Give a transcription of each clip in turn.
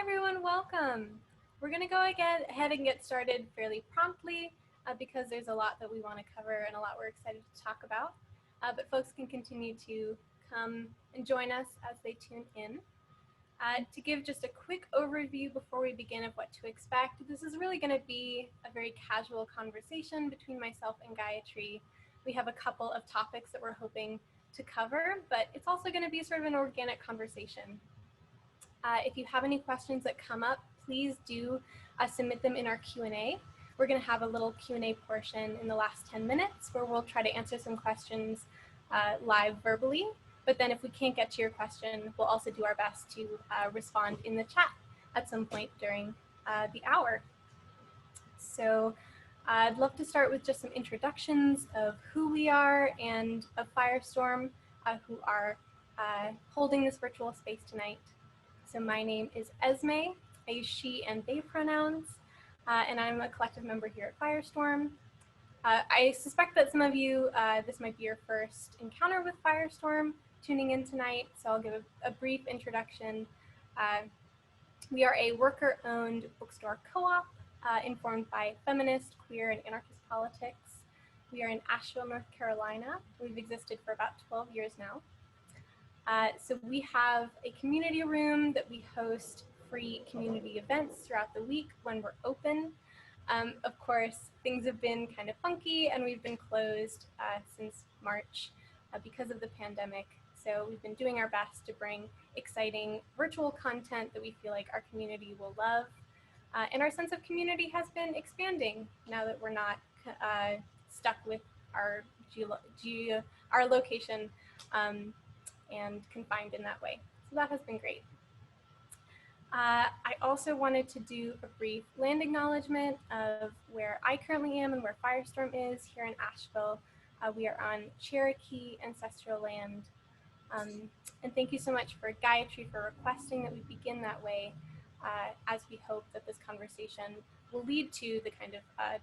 everyone, welcome. We're going to go ahead and get started fairly promptly because there's a lot that we want to cover and a lot we're excited to talk about. But folks can continue to come and join us as they tune in. To give just a quick overview before we begin of what to expect, this is really going to be a very casual conversation between myself and Gayatri. We have a couple of topics that we're hoping to cover, but it's also going to be sort of an organic conversation. If you have any questions that come up, please do submit them in our Q&A. We're going to have a little Q&A portion in the last 10 minutes where we'll try to answer some questions live verbally. But then if we can't get to your question, we'll also do our best to respond in the chat at some point during the hour. So I'd love to start with just some introductions of who we are and of Firestorm, who are holding this virtual space tonight. So my name is Esme. I use she and they pronouns, and I'm a collective member here at Firestorm. I suspect that some of you, this might be your first encounter with Firestorm tuning in tonight, so I'll give a brief introduction. We are a worker-owned bookstore co-op informed by feminist, queer, and anarchist politics. We are in Asheville, North Carolina. We've existed for about 12 years now. So we have a community room that we host free community events throughout the week when we're open. Of course, things have been kind of funky and we've been closed since March because of the pandemic. So we've been doing our best to bring exciting virtual content that we feel like our community will love. And our sense of community has been expanding now that we're not stuck with our location and confined in that way. So that has been great. I also wanted to do a brief land acknowledgement of where I currently am and where Firestorm is here in Asheville. We are on Cherokee ancestral land. And thank you so much for Gayatri for requesting that we begin that way, as we hope that this conversation will lead to the kind of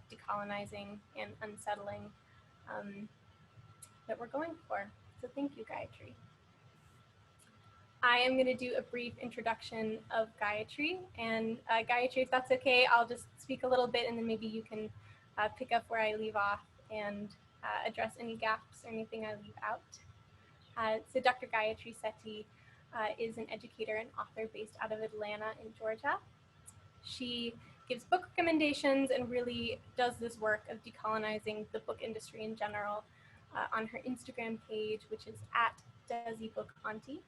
decolonizing and unsettling that we're going for. So thank you, Gayatri. I am going to do a brief introduction of Gayatri, and Gayatri, if that's okay, I'll just speak a little bit and then maybe you can pick up where I leave off and address any gaps or anything I leave out. So Dr. Gayatri Sethi is an educator and author based out of Atlanta in Georgia. She gives book recommendations and really does this work of decolonizing the book industry in general on her Instagram page, which is @DesiBookAuntie.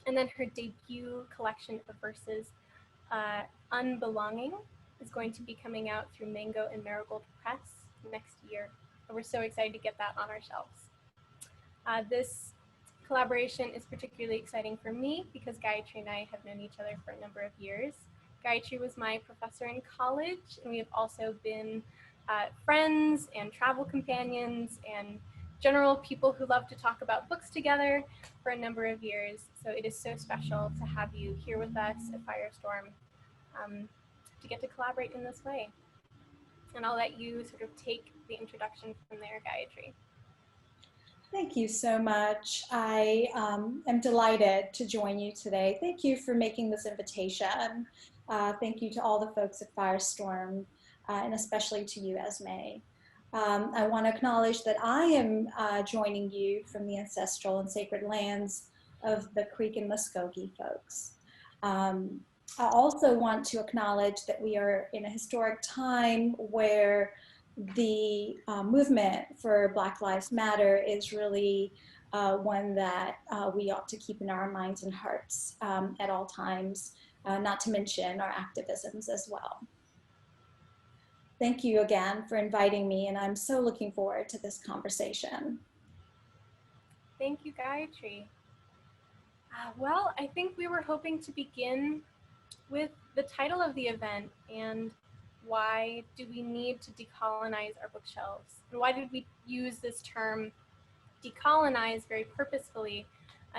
And then her debut collection of verses, Unbelonging, is going to be coming out through Mango and Marigold Press next year. And we're so excited to get that on our shelves. This collaboration is particularly exciting for me because Gayatri and I have known each other for a number of years. Gayatri was my professor in college, and we have also been friends and travel companions and general people who love to talk about books together for a number of years. So it is so special to have you here with us at Firestorm to get to collaborate in this way. And I'll let you sort of take the introduction from there, Gayatri. Thank you so much. I am delighted to join you today. Thank you for making this invitation. Thank you to all the folks at Firestorm, and especially to you, Esme. I want to acknowledge that I am joining you from the ancestral and sacred lands of the Creek and Muskogee folks. I also want to acknowledge that we are in a historic time where the movement for Black Lives Matter is really one that we ought to keep in our minds and hearts at all times, not to mention our activisms as well. Thank you again for inviting me, and I'm so looking forward to this conversation. Thank you, Gayatri. Well, I think we were hoping to begin with the title of the event and why do we need to decolonize our bookshelves? And why did we use this term decolonize very purposefully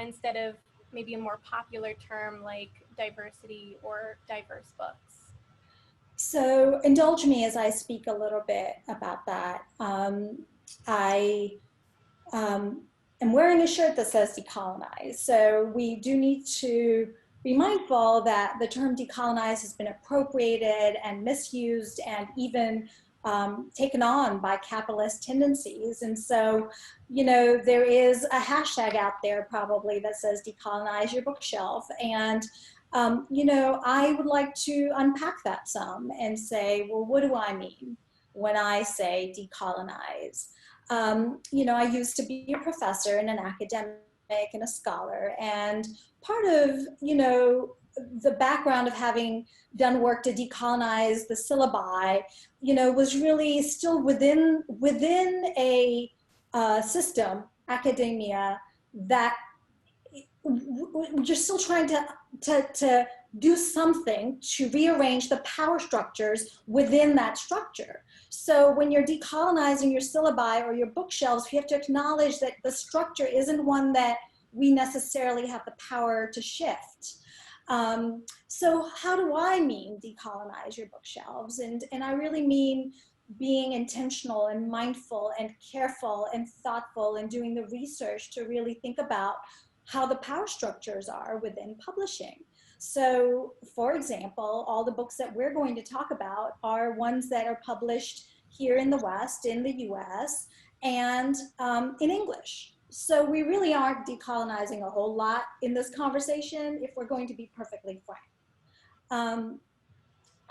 instead of maybe a more popular term like diversity or diverse books? So indulge me as I speak a little bit about that. I am wearing a shirt that says decolonize. So we do need to be mindful that the term decolonize has been appropriated and misused and even taken on by capitalist tendencies. And so, you know, there is a hashtag out there probably that says decolonize your bookshelf. And, you know, I would like to unpack that some and say, well, what do I mean when I say decolonize? You know, I used to be a professor and an academic and a scholar. And part of, you know, the background of having done work to decolonize the syllabi, you know, was really still within a system, academia, that you're still trying to do something to rearrange the power structures within that structure. So when you're decolonizing your syllabi or your bookshelves, you have to acknowledge that the structure isn't one that we necessarily have the power to shift. So how do I mean decolonize your bookshelves? And I really mean being intentional and mindful and careful and thoughtful and doing the research to really think about how the power structures are within publishing. So, for example, all the books that we're going to talk about are ones that are published here in the West, in the US, and in English. So we really aren't decolonizing a whole lot in this conversation if we're going to be perfectly frank.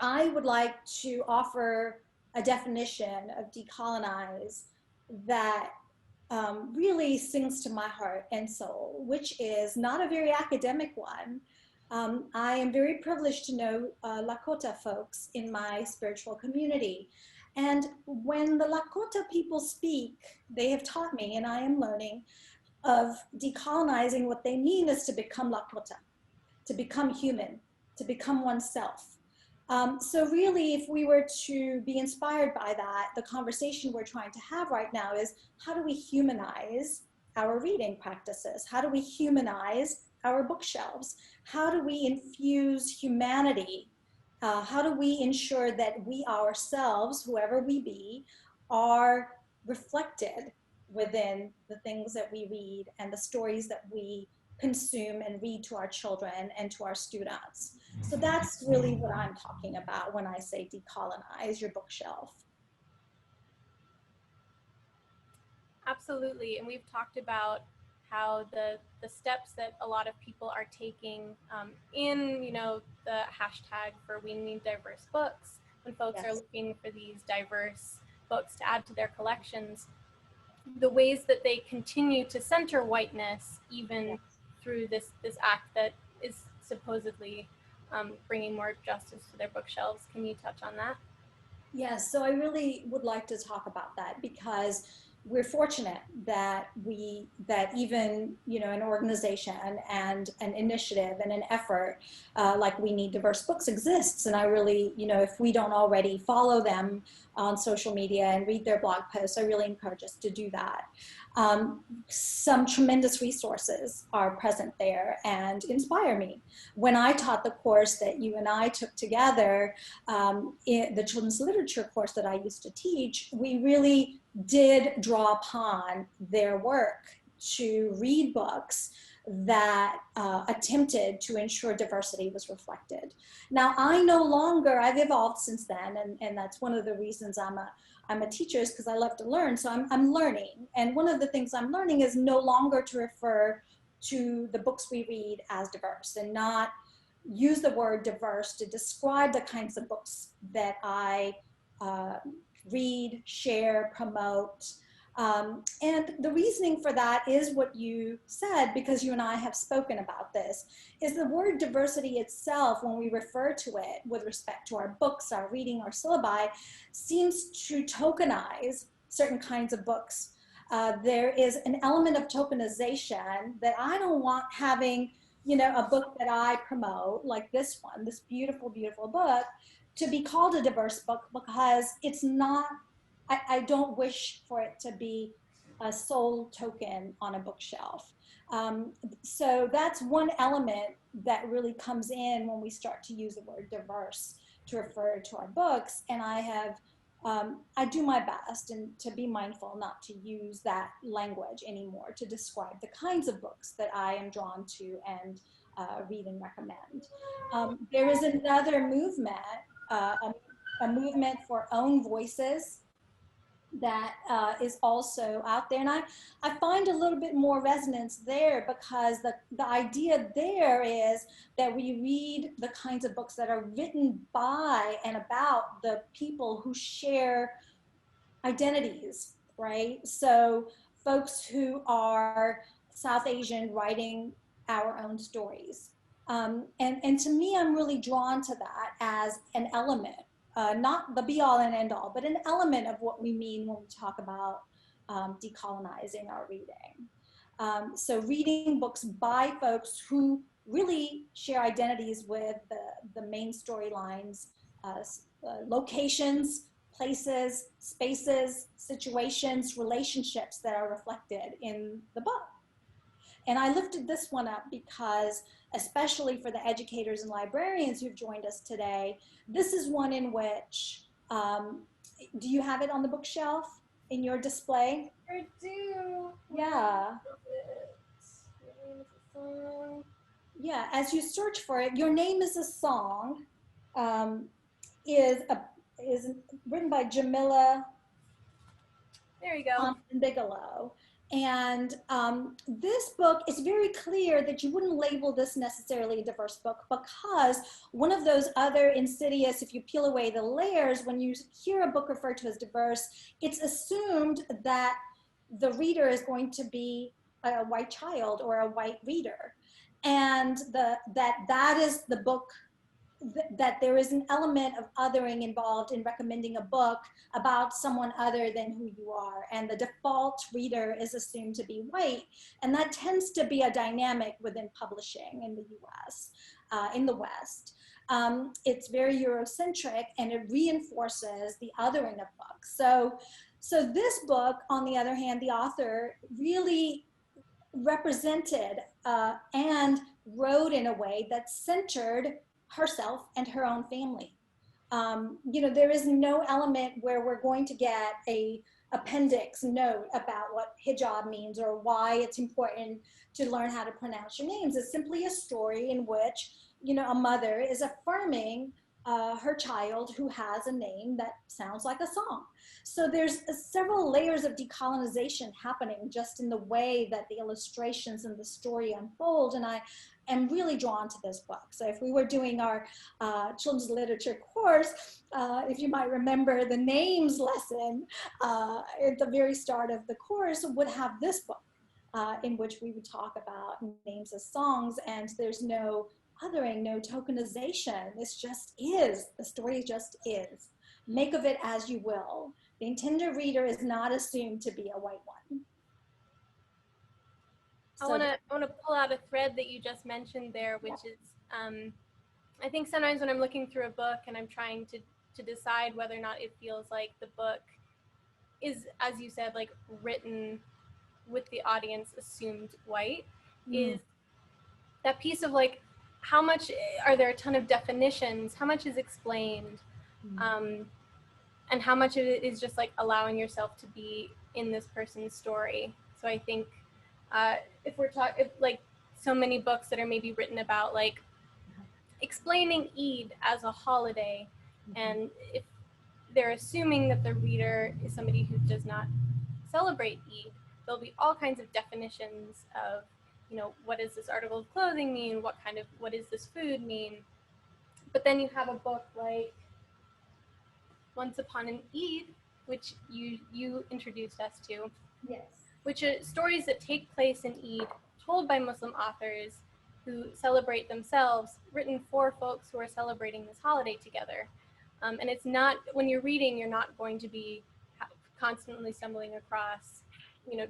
I would like to offer a definition of decolonize that really sings to my heart and soul, which is not a very academic one. I am very privileged to know Lakota folks in my spiritual community. And when the Lakota people speak, they have taught me, and I am learning, of decolonizing. What they mean is to become Lakota, to become human, to become oneself. So really, if we were to be inspired by that, the conversation we're trying to have right now is, how do we humanize our reading practices? How do we humanize our bookshelves? How do we infuse humanity? How do we ensure that we ourselves, whoever we be, are reflected within the things that we read and the stories that we consume and read to our children and to our students? So that's really what I'm talking about when I say decolonize your bookshelf. Absolutely, and we've talked about how the steps that a lot of people are taking in, you know, the hashtag for we need diverse books, when folks are looking for these diverse books to add to their collections, the ways that they continue to center whiteness even through this act that is supposedly bringing more justice to their bookshelves. Can you touch on that? Yes, so I really would like to talk about that, because we're fortunate that even, you know, an organization and an initiative and an effort like We Need Diverse Books exists. And I really, you know, if we don't already follow them on social media and read their blog posts, I really encourage us to do that. Some tremendous resources are present there and inspire me. When I taught the course that you and I took together, in the children's literature course that I used to teach, we really did draw upon their work to read books that attempted to ensure diversity was reflected. Now, I've evolved since then, and that's one of the reasons I'm a teacher, is because I love to learn, so I'm learning. And one of the things I'm learning is no longer to refer to the books we read as diverse, and not use the word diverse to describe the kinds of books that I read, share, promote. And the reasoning for that is what you said, because you and I have spoken about this, is the word diversity itself, when we refer to it with respect to our books, our reading, our syllabi, seems to tokenize certain kinds of books. There is an element of tokenization that I don't want having, you know, a book that I promote, like this one, this beautiful, beautiful book, to be called a diverse book, because it's not, I don't wish for it to be a sole token on a bookshelf. So that's one element that really comes in when we start to use the word diverse to refer to our books. And I do my best and to be mindful not to use that language anymore to describe the kinds of books that I am drawn to and read and recommend. There is another movement, a movement for own voices that is also out there. And I find a little bit more resonance there because the idea there is that we read the kinds of books that are written by and about the people who share identities, right? So folks who are South Asian writing our own stories. And to me, I'm really drawn to that as an element, not the be all and end all, but an element of what we mean when we talk about decolonizing our reading. So reading books by folks who really share identities with the main storylines, locations, places, spaces, situations, relationships that are reflected in the book. And I lifted this one up because, especially for the educators and librarians who've joined us today, this is one in which, do you have it on the bookshelf in your display? I do. Yeah. Yeah, as you search for it, Your Name is a Song is written by Jamila There you go. Bigelow. And this book is very clear that you wouldn't label this necessarily a diverse book because one of those other insidious, if you peel away the layers, when you hear a book referred to as diverse, it's assumed that the reader is going to be a white child or a white reader. And that is the book, that there is an element of othering involved in recommending a book about someone other than who you are. And the default reader is assumed to be white. And that tends to be a dynamic within publishing in the US, in the West. It's very Eurocentric and it reinforces the othering of books. So this book, on the other hand, the author really represented and wrote in a way that centered herself and her own family. There is no element where we're going to get a appendix note about what hijab means or why it's important to learn how to pronounce your names. It's simply a story in which, a mother is affirming her child who has a name that sounds like a song. So there's several layers of decolonization happening just in the way that the illustrations and the story unfold. And I am really drawn to this book. So if we were doing our children's literature course, if you might remember, the names lesson at the very start of the course would have this book in which we would talk about names as songs, and there's no othering, no tokenization. This just is. The story just is. Make of it as you will. The intended reader is not assumed to be a white one. I want to pull out a thread that you just mentioned there, which is, I think sometimes when I'm looking through a book and I'm trying to decide whether or not it feels like the book is, as you said, like written with the audience assumed white, is that piece of like, how much are there a ton of definitions? How much is explained? And how much of it is just like allowing yourself to be in this person's story? So I think if like so many books that are maybe written about like explaining Eid as a holiday, and if they're assuming that the reader is somebody who does not celebrate Eid, there'll be all kinds of definitions of, what does this article of clothing mean? What does this food mean? But then you have a book like Once Upon an Eid, which you introduced us to. Yes. Which are stories that take place in Eid, told by Muslim authors who celebrate themselves, written for folks who are celebrating this holiday together. And it's not, when you're reading, you're not going to be constantly stumbling across,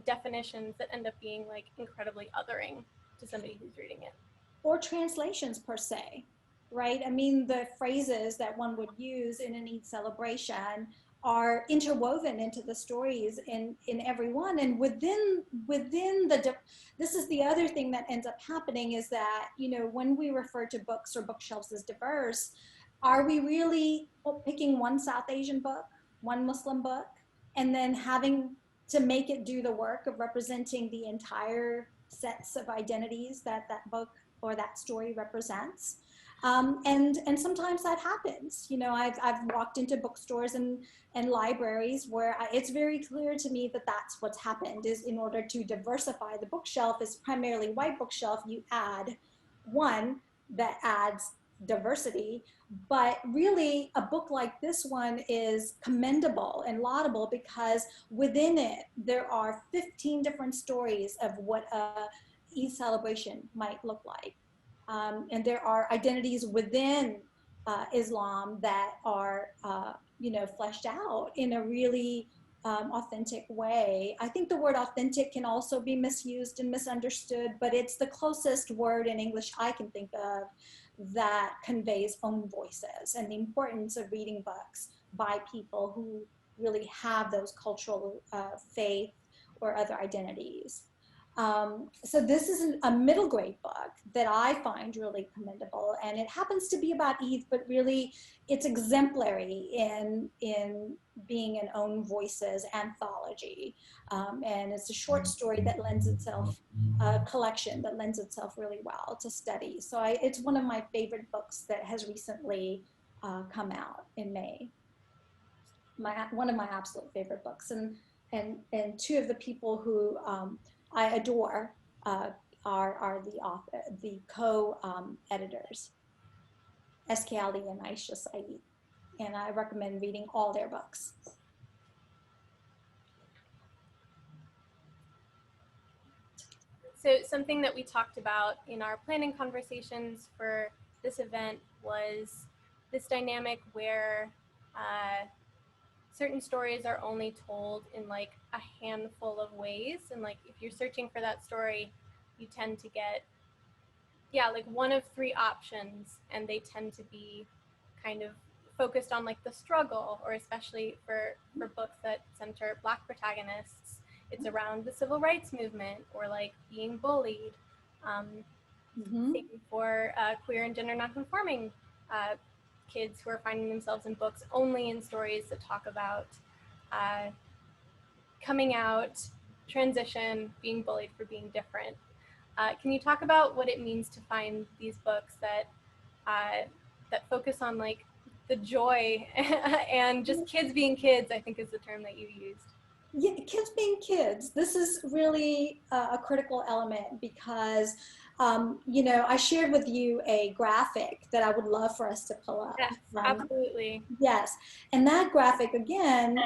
definitions that end up being like incredibly othering to somebody who's reading it. Or translations per se, right? I mean, the phrases that one would use in an Eid celebration are interwoven into the stories in every one. And within this is the other thing that ends up happening is that, when we refer to books or bookshelves as diverse, are we really picking one South Asian book, one Muslim book, and then having to make it do the work of representing the entire sets of identities that book or that story represents. And sometimes that happens. You know, I've walked into bookstores and libraries where it's very clear to me that that's what's happened. Is in order to diversify the bookshelf, is primarily white bookshelf, you add one that adds diversity. But really, a book like this one is commendable and laudable because within it there are 15 different stories of what a Eid celebration might look like. And there are identities within Islam that are, you know, fleshed out in a really authentic way. I think the word authentic can also be misused and misunderstood, but it's the closest word in English I can think of that conveys own voices and the importance of reading books by people who really have those cultural faith or other identities. So this is a middle grade book that I find really commendable, and it happens to be about Eve, but really it's exemplary in being an own voices anthology. And it's a short story that lends itself, a collection that lends itself really well to study. So it's one of my favorite books that has recently come out in May. One of my absolute favorite books, and two of the people who I adore are the co-editors, S.K. Ali and Aisha Saeed, and I recommend reading all their books. So something that we talked about in our planning conversations for this event was this dynamic where certain stories are only told in like a handful of ways, and like if you're searching for that story, you tend to get like one of three options, and they tend to be kind of focused on like the struggle, or especially for books that center Black protagonists, it's around the civil rights movement or like being bullied. Same for queer and gender nonconforming kids who are finding themselves in books only in stories that talk about coming out, transition, being bullied for being different. Can you talk about what it means to find these books that that focus on like the joy and just kids being kids, I think is the term that you used. Yeah, kids being kids. This is really a critical element because, you know, I shared with you a graphic that I would love for us to pull up. Yes, absolutely. Yes, and that graphic again,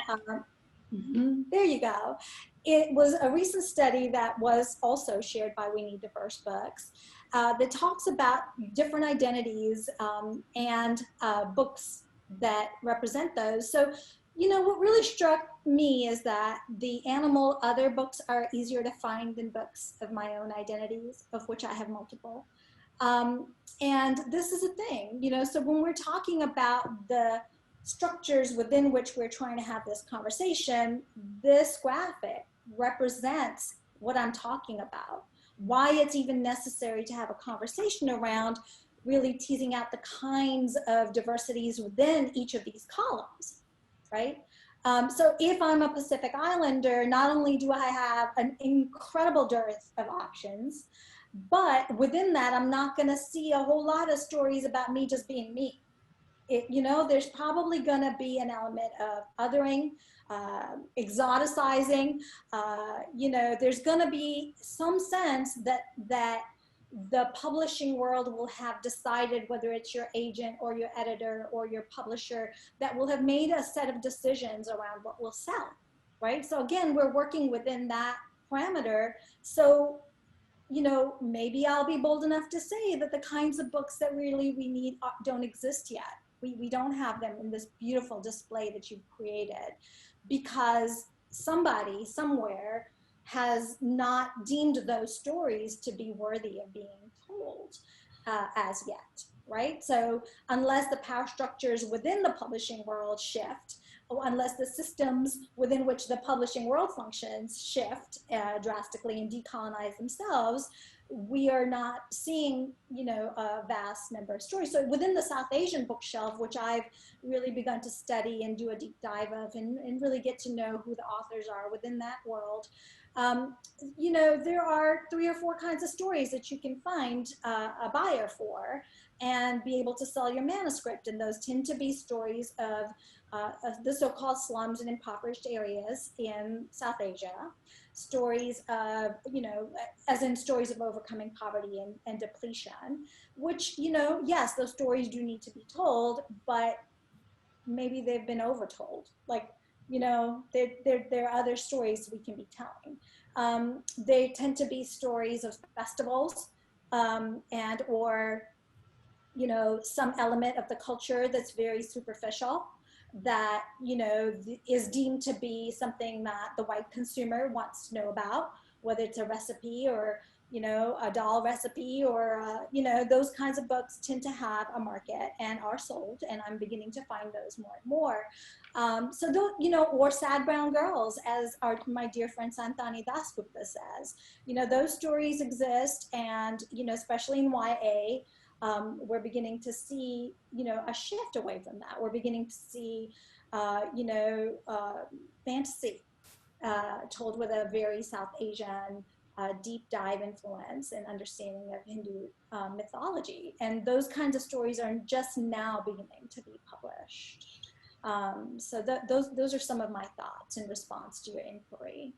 there you go. It was a recent study that was also shared by We Need Diverse Books that talks about different identities and books that represent those. So, you know, what really struck me is that the animal other books are easier to find than books of my own identities, of which I have multiple. And this is a thing, you know, so when we're talking about the structures within which we're trying to have this conversation, this graphic represents what I'm talking about, why it's even necessary to have a conversation around really teasing out the kinds of diversities within each of these columns, right? So if I'm a Pacific Islander, not only do I have an incredible dearth of options, but within that, I'm not going to see a whole lot of stories about me just being me. You know, there's probably going to be an element of othering, exoticizing. You know, there's going to be some sense that the publishing world will have decided, whether it's your agent or your editor or your publisher, that will have made a set of decisions around what will sell, right? So again, we're working within that parameter. So, you know, maybe I'll be bold enough to say that the kinds of books that really we need don't exist yet. We don't have them in this beautiful display that you've created because somebody somewhere has not deemed those stories to be worthy of being told as yet, right? So unless the power structures within the publishing world shift, or unless the systems within which the publishing world functions shift drastically and decolonize themselves, we are not seeing, you know, a vast number of stories. So within the South Asian bookshelf, which I've really begun to study and do a deep dive of and really get to know who the authors are within that world, You know, there are 3 or 4 kinds of stories that you can find a buyer for and be able to sell your manuscript. And those tend to be stories of the so-called slums and impoverished areas in South Asia, stories of, you know, as in stories of overcoming poverty and depletion, which, you know, yes, those stories do need to be told, but maybe they've been overtold. Like, you know, there are other stories we can be telling. They tend to be stories of festivals, and or, you know, some element of the culture that's very superficial, that, you know, is deemed to be something that the white consumer wants to know about, whether it's a recipe or, you know, a doll recipe or, you know, those kinds of books tend to have a market and are sold. And I'm beginning to find those more and more. So don't, you know, or sad brown girls, as my dear friend Santani Dasgupta says, you know, those stories exist. And, you know, especially in YA, we're beginning to see, you know, a shift away from that. We're beginning to see, you know, fantasy told with a very South Asian deep dive influence and understanding of Hindu mythology. And those kinds of stories are just now beginning to be published. So those are some of my thoughts in response to your inquiry.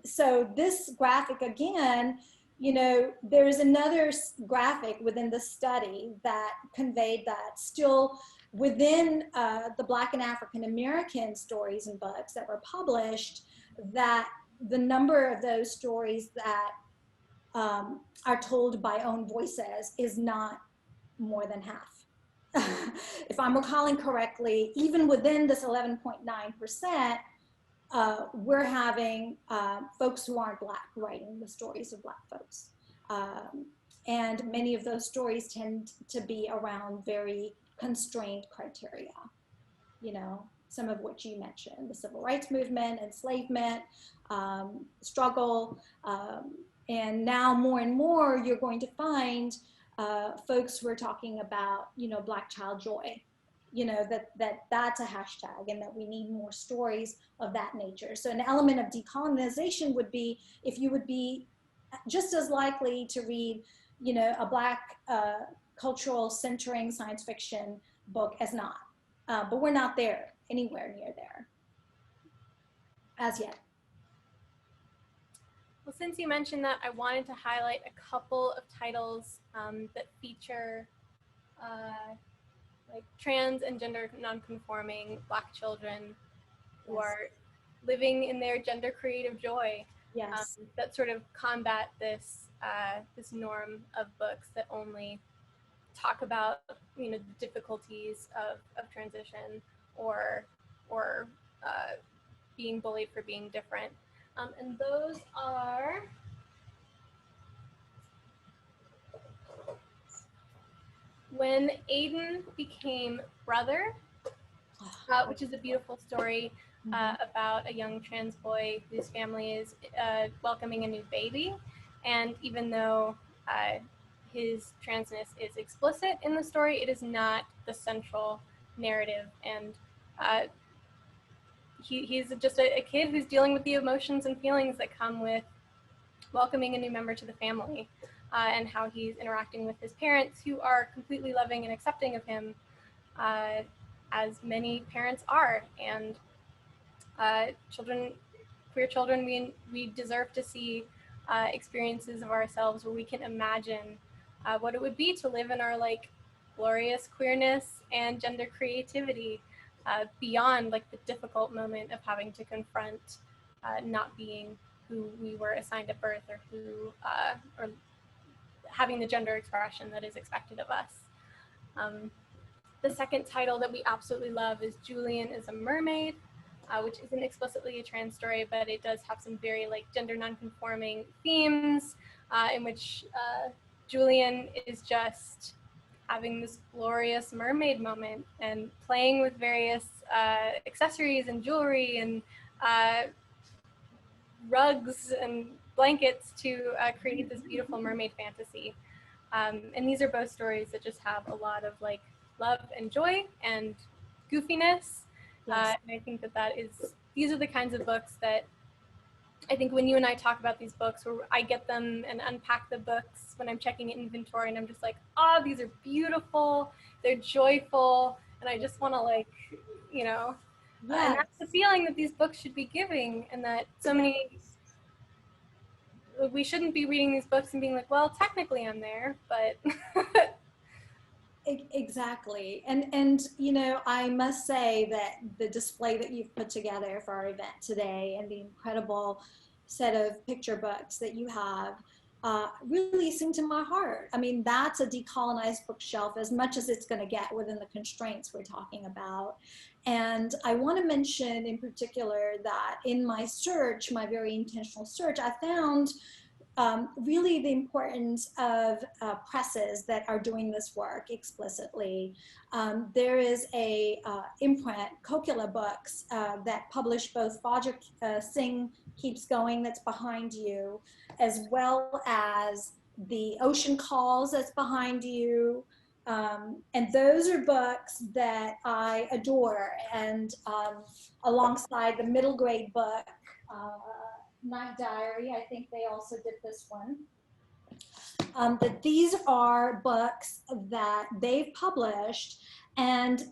So this graphic, again, you know, there's another graphic within the study that conveyed that still within the Black and African American stories and books that were published, that the number of those stories that are told by own voices is not more than half. If I'm recalling correctly, even within this 11.9%, we're having folks who aren't Black writing the stories of Black folks. And many of those stories tend to be around very constrained criteria, you know, some of which you mentioned: the civil rights movement, enslavement, struggle. And now more and more, you're going to find folks who are talking about, you know, Black child joy, you know, that's a hashtag, and that we need more stories of that nature. So an element of decolonization would be if you would be just as likely to read, you know, a Black cultural centering science fiction book as not. But we're not there, anywhere near there as yet. Well, since you mentioned that, I wanted to highlight a couple of titles that feature like trans and gender nonconforming Black children who Yes. are living in their gender creative joy. Yes. That sort of combat this this norm of books that only talk about, you know, the difficulties of transition or being bullied for being different. And those are When Aiden Became Brother, which is a beautiful story about a young trans boy whose family is welcoming a new baby. And even though his transness is explicit in the story, it is not the central narrative. And he's just a kid who's dealing with the emotions and feelings that come with welcoming a new member to the family, and how he's interacting with his parents, who are completely loving and accepting of him, as many parents are. And queer children, we deserve to see experiences of ourselves where we can imagine what it would be to live in our like glorious queerness and gender creativity, beyond like the difficult moment of having to confront not being who we were assigned at birth, or who or having the gender expression that is expected of us. The second title that we absolutely love is Julian Is a Mermaid, which isn't explicitly a trans story, but it does have some very like gender nonconforming themes, in which Julian is just having this glorious mermaid moment and playing with various accessories and jewelry and rugs and blankets to create this beautiful mermaid fantasy. And these are both stories that just have a lot of like love and joy and goofiness. Yes. And I think that these are the kinds of books that I think when you and I talk about these books, where I get them and unpack the books when I'm checking inventory, and I'm just like, oh, these are beautiful, they're joyful, and I just want to, like, you know, and Yes. that's the feeling that these books should be giving, and that so many, we shouldn't be reading these books and being like, well, technically I'm there, but Exactly. And you know, I must say that the display that you've put together for our event today and the incredible set of picture books that you have really sing to my heart. I mean, that's a decolonized bookshelf as much as it's going to get within the constraints we're talking about. And I want to mention in particular that in my search, my very intentional search, I found really the importance of presses that are doing this work explicitly. There is a imprint, Kokila Books, that published both Fodger Singh Keeps Going, that's behind you, as well as The Ocean Calls, that's behind you. And those are books that I adore. And alongside the middle grade book, Night Diary, I think they also did this one. That these are books that they've published, and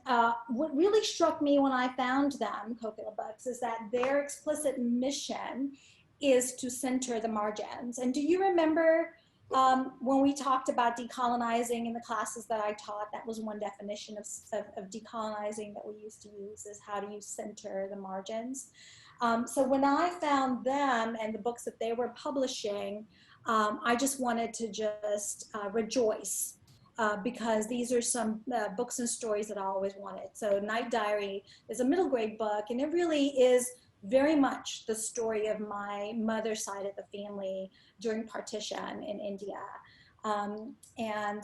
what really struck me when I found them, Kokila Books, is that their explicit mission is to center the margins. And do you remember when we talked about decolonizing in the classes that I taught? That was one definition of decolonizing that we used to use, is how do you center the margins? So when I found them and the books that they were publishing, I just wanted to just rejoice because these are some books and stories that I always wanted. So Night Diary is a middle grade book, and it really is very much the story of my mother's side of the family during partition in India. And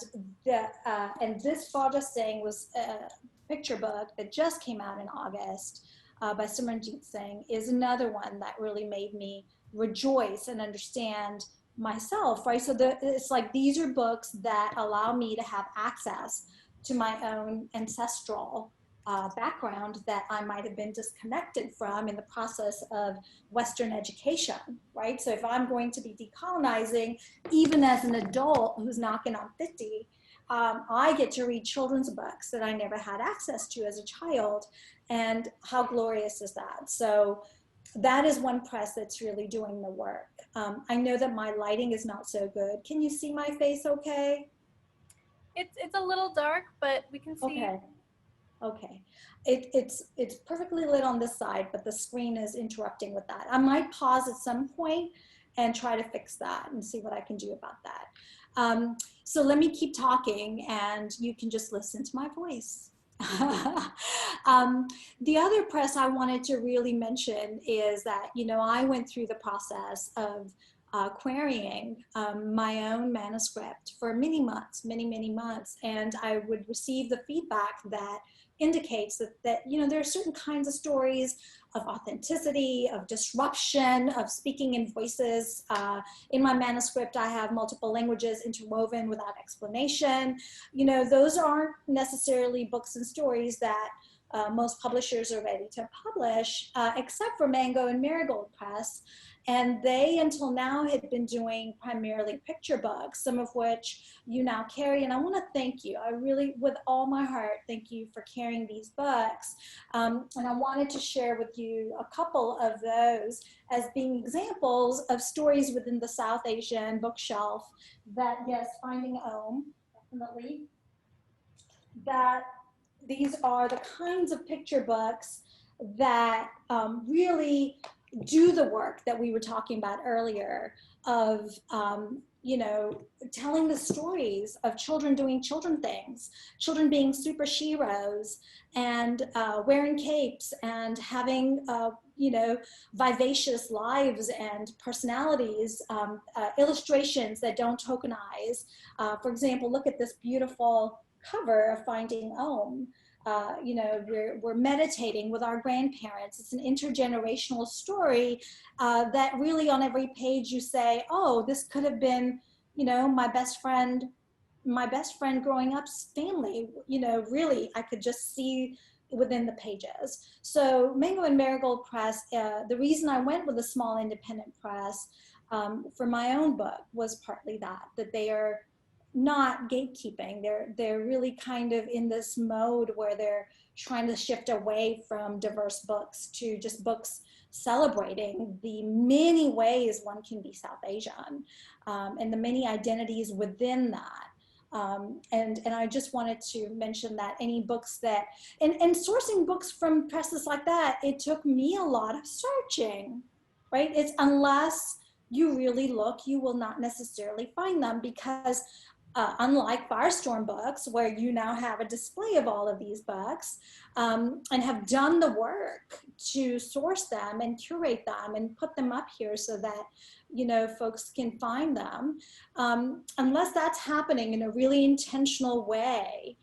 this Fodger Singh was a picture book that just came out in August by Simranjit Singh, is another one that really made me rejoice and understand myself, right? So it's like these are books that allow me to have access to my own ancestral background that I might have been disconnected from in the process of Western education, right? So if I'm going to be decolonizing, even as an adult who's knocking on 50, I get to read children's books that I never had access to as a child. And how glorious is that? So that is one press that's really doing the work. I know that my lighting is not so good. Can you see my face okay? it's a little dark, but we can see. Okay. Okay. It's perfectly lit on this side, but the screen is interrupting with that. I might pause at some point and try to fix that and see what I can do about that. So let me keep talking and you can just listen to my voice. The other press I wanted to really mention is that, you know, I went through the process of querying my own manuscript for many months, many months, and I would receive the feedback that indicates that you know, there are certain kinds of stories of authenticity, of disruption, of speaking in voices. In my manuscript, I have multiple languages interwoven without explanation. You know, those aren't necessarily books and stories that most publishers are ready to publish, except for Mango and Marigold Press. And they, until now, had been doing primarily picture books, some of which you now carry. And I want to thank you. I really, with all my heart, thank you for carrying these books. And I wanted to share with you a couple of those as being examples of stories within the South Asian bookshelf that, yes, Finding Om, definitely, that these are the kinds of picture books that really do the work that we were talking about earlier of, you know, telling the stories of children doing children things, children being super sheroes and wearing capes and having, you know, vivacious lives and personalities, illustrations that don't tokenize. For example, look at this beautiful cover of Finding Om. You know, we're meditating with our grandparents. It's an intergenerational story that really on every page you say, oh, this could have been, you know, my best friend growing up's family. You know, really, I could just see within the pages. So Mango and Marigold Press, the reason I went with a small independent press for my own book was partly that they are not gatekeeping. They're really kind of in this mode where they're trying to shift away from diverse books to just books celebrating the many ways one can be South Asian and the many identities within that. And I just wanted to mention that any books that, and sourcing books from presses like that, it took me a lot of searching, right? It's unless you really look, you will not necessarily find them because unlike Firestorm books, where you now have a display of all of these books and have done the work to source them and curate them and put them up here so that, you know, folks can find them. Unless that's happening in a really intentional way,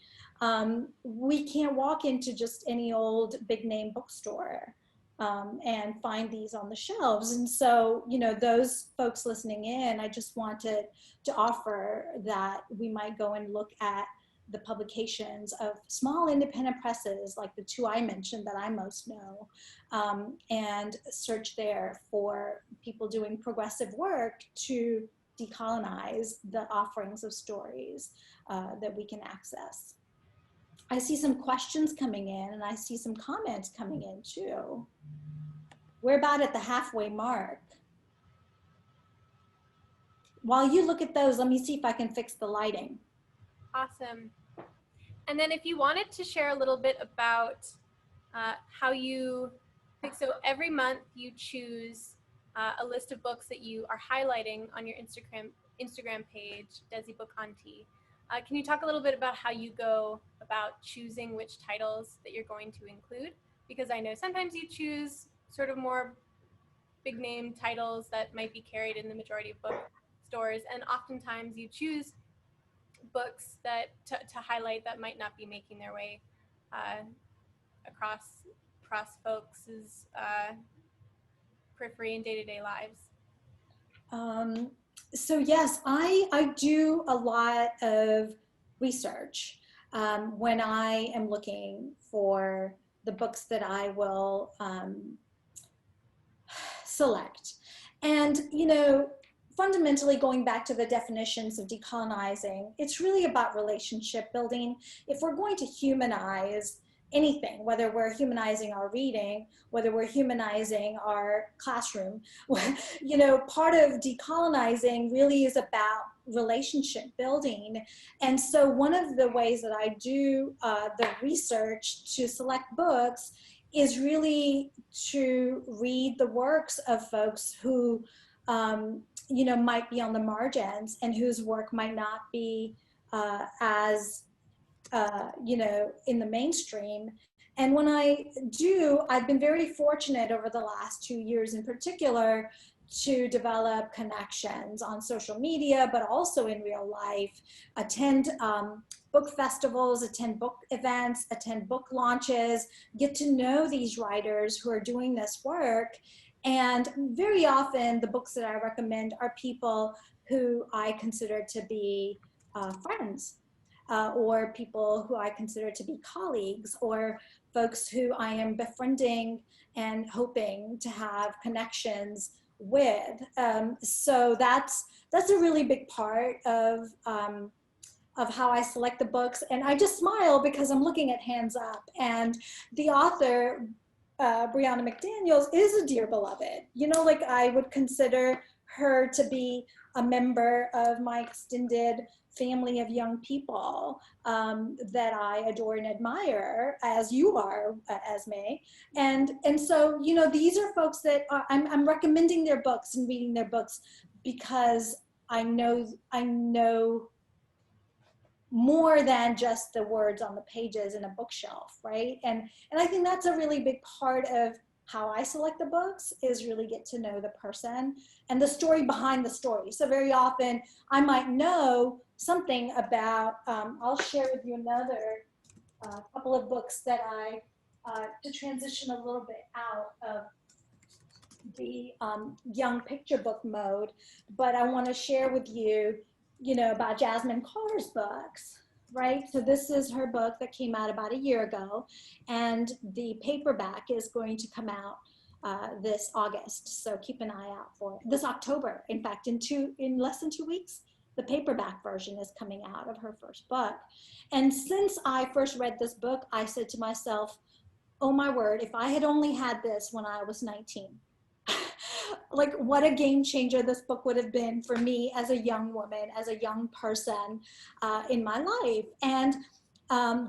we can't walk into just any old big name bookstore and find these on the shelves. And so, you know, those folks listening in, I just wanted to offer that we might go and look at the publications of small independent presses like the two I mentioned that I most know, and search there for people doing progressive work to decolonize the offerings of stories that we can access. I see some questions coming in and I see some comments coming in too. We're about at the halfway mark. While you look at those, let me see if I can fix the lighting. Awesome. And then if you wanted to share a little bit about how you pick, so every month you choose a list of books that you are highlighting on your Instagram page, Desi Book Auntie. Can you talk a little bit about how you go about choosing which titles that you're going to include? Because I know sometimes you choose sort of more big name titles that might be carried in the majority of bookstores, and oftentimes you choose books that to highlight that might not be making their way across folks' periphery and day-to-day lives. So yes, I do a lot of research when I am looking for the books that I will select. And, you know, fundamentally going back to the definitions of decolonizing, it's really about relationship building. If we're going to humanize anything, whether we're humanizing our reading, whether we're humanizing our classroom, you know, part of decolonizing really is about relationship building. And so one of the ways that I do the research to select books is really to read the works of folks who, you know, might be on the margins and whose work might not be as you know, in the mainstream. And when I do, I've been very fortunate over the last 2 years in particular to develop connections on social media, but also in real life, attend book festivals, attend book events, attend book launches, get to know these writers who are doing this work. And very often the books that I recommend are people who I consider to be friends. Or people who I consider to be colleagues, or folks who I am befriending and hoping to have connections with. So that's a really big part of how I select the books. And I just smile because I'm looking at hands up, and the author, Brianna Mcdaniels, is a dear beloved. You know, like I would consider her to be a member of my extended family of young people that I adore and admire, as you are, Esme. And so, you know, these are folks that I'm recommending their books and reading their books because I know more than just the words on the pages in a bookshelf, right? And I think that's a really big part of how I select the books, is really get to know the person and the story behind the story. So very often I might know something about, I'll share with you another couple of books that to transition a little bit out of the young picture book mode, but I want to share with you, you know, about Jasmine Carr's books. right? So this is her book that came out about a year ago, and the paperback is going to come out this August. So keep an eye out for it. This October, in fact, in less than 2 weeks, the paperback version is coming out of her first book. And since I first read this book, I said to myself, oh my word, if I had only had this when I was 19, like what a game changer this book would have been for me as a young woman, as a young person in my life. And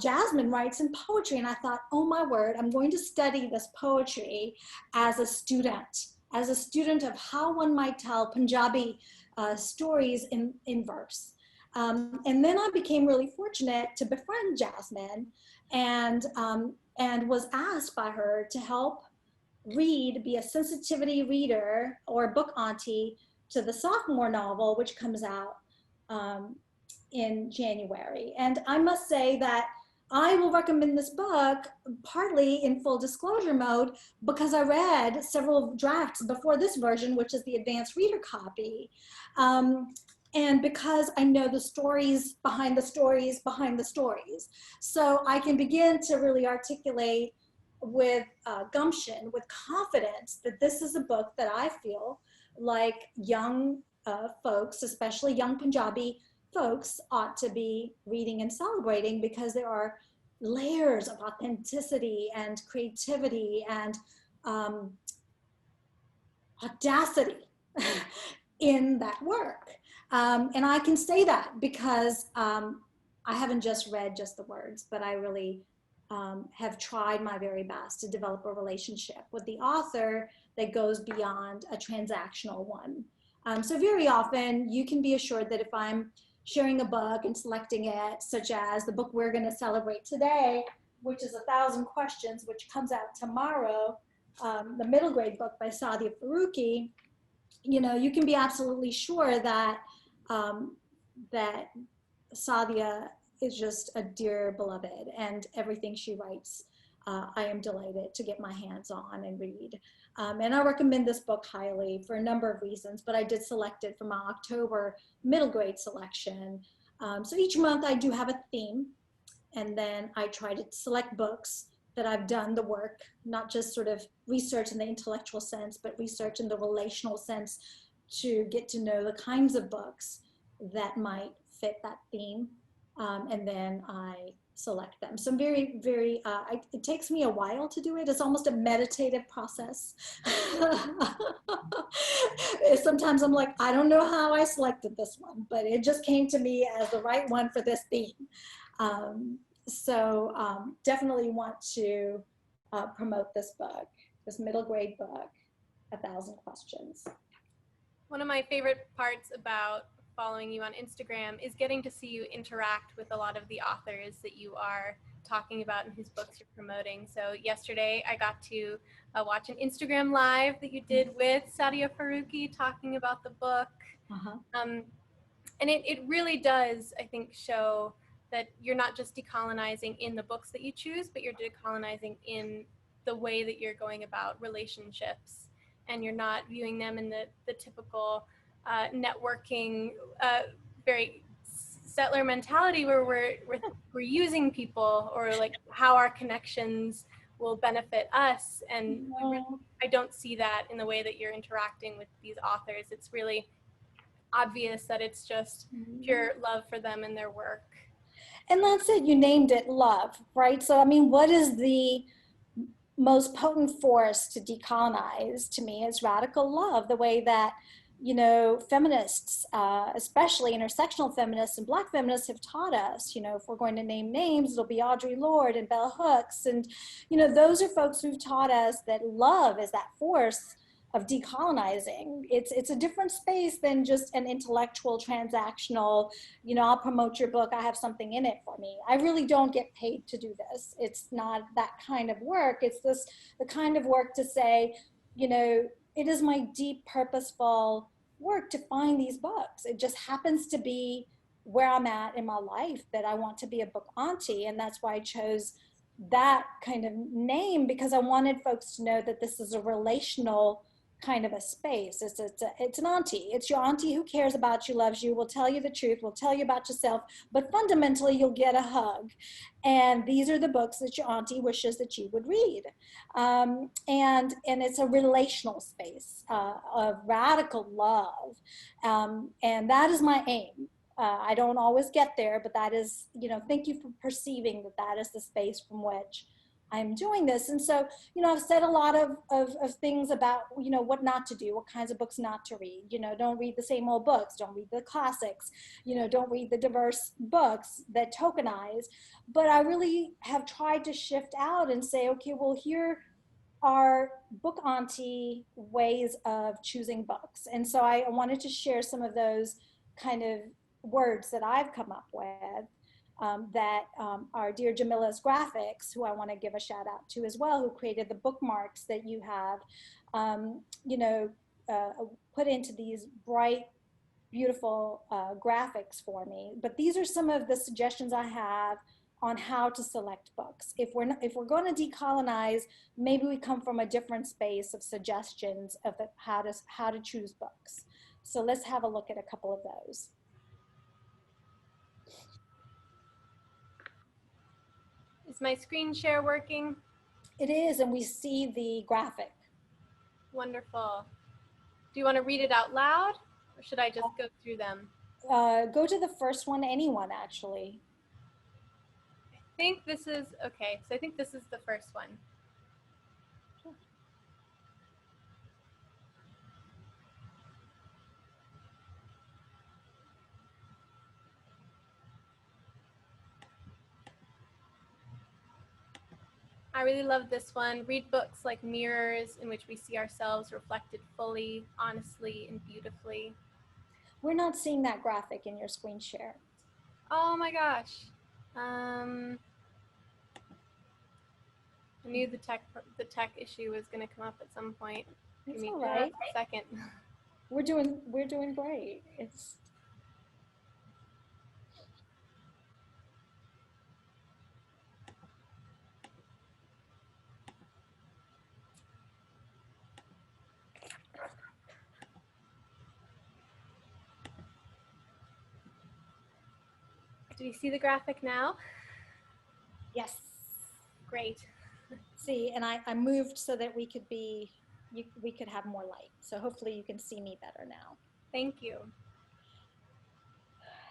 Jasmine writes in poetry, and I thought, oh my word, I'm going to study this poetry as a student of how one might tell Punjabi stories in verse. And then I became really fortunate to befriend Jasmine, and was asked by her to help be a sensitivity reader or book auntie to the sophomore novel, which comes out in January. And I must say that I will recommend this book partly in full disclosure mode because I read several drafts before this version, which is the advanced reader copy. And because I know the stories behind the stories behind the stories. So I can begin to really articulate with gumption, with confidence, that this is a book that I feel like young folks, especially young Punjabi folks, ought to be reading and celebrating, because there are layers of authenticity and creativity and audacity in that work. And I can say that because I haven't just read just the words, but I really have tried my very best to develop a relationship with the author that goes beyond a transactional one. So very often you can be assured that if I'm sharing a book and selecting it, such as the book we're going to celebrate today, which is 1,000 Questions, which comes out tomorrow, the middle grade book by Sadia Faruqi, you know, you can be absolutely sure that that Sadia is just a dear beloved, and everything she writes, I am delighted to get my hands on and read. And I recommend this book highly for a number of reasons, but I did select it for my October middle grade selection. So each month I do have a theme, and then I try to select books that I've done the work, not just sort of research in the intellectual sense, but research in the relational sense, to get to know the kinds of books that might fit that theme. And then I select them. So I'm very, very, it takes me a while to do it. It's almost a meditative process. Sometimes I'm like, I don't know how I selected this one, but it just came to me as the right one for this theme. Definitely want to promote this book, this middle grade book, 1,000 Questions. One of my favorite parts about following you on Instagram is getting to see you interact with a lot of the authors that you are talking about and whose books you're promoting. So yesterday I got to watch an Instagram live that you did with Sadia Faruqi talking about the book. And it really does, I think, show that you're not just decolonizing in the books that you choose, but you're decolonizing in the way that you're going about relationships, and you're not viewing them in the typical networking, very settler mentality where we're using people, or like how our connections will benefit us. And I don't see that in the way that you're interacting with these authors. It's really obvious that it's just pure love for them and their work. And that's it, you named it, love, right? So I mean, what is the most potent force to decolonize? To me, is radical love, the way that, you know, feminists, especially intersectional feminists and Black feminists, have taught us. You know, if we're going to name names, it'll be Audre Lorde and Bell Hooks. And, you know, those are folks who've taught us that love is that force of decolonizing. It's a different space than just an intellectual, transactional, you know, I'll promote your book, I have something in it for me. I really don't get paid to do this. It's not that kind of work. It's the kind of work to say, you know, it is my deep, purposeful work to find these books. It just happens to be where I'm at in my life, that I want to be a book auntie. And that's why I chose that kind of name, because I wanted folks to know that this is a relational kind of a space. It's an auntie. It's your auntie who cares about you, loves you, will tell you the truth, will tell you about yourself, but fundamentally you'll get a hug. And these are the books that your auntie wishes that you would read. And it's a relational space of radical love. And that is my aim. I don't always get there, but that is, thank you for perceiving that that is the space from which I'm doing this. And so, I've said a lot of things about, what not to do, what kinds of books not to read. Don't read the same old books, don't read the classics, don't read the diverse books that tokenize. But I really have tried to shift out and say, okay, well, here are book auntie ways of choosing books. And so I wanted to share some of those kind of words that I've come up with. That our dear Jamila's Graphics, who I want to give a shout out to as well, who created the bookmarks that you have, put into these bright, beautiful graphics for me. But these are some of the suggestions I have on how to select books. If we're going to decolonize, maybe we come from a different space of suggestions of how to choose books. So let's have a look at a couple of those. Is my screen share working? It is, and we see the graphic. Wonderful. Do you want to read it out loud, or should I just go through them? Go to the first one, anyone actually. I think this is, okay, so I think this is the first one. Sure. I really love this one. Read books like mirrors in which we see ourselves reflected fully, honestly, and beautifully. We're not seeing that graphic in your screen share. Oh my gosh. I knew the tech issue was going to come up at some point. It's Give me all right. just a second. We're doing great. It's Do you see the graphic now? yes. Great. See, and I moved so that we could have more light. So hopefully you can see me better now. Thank you.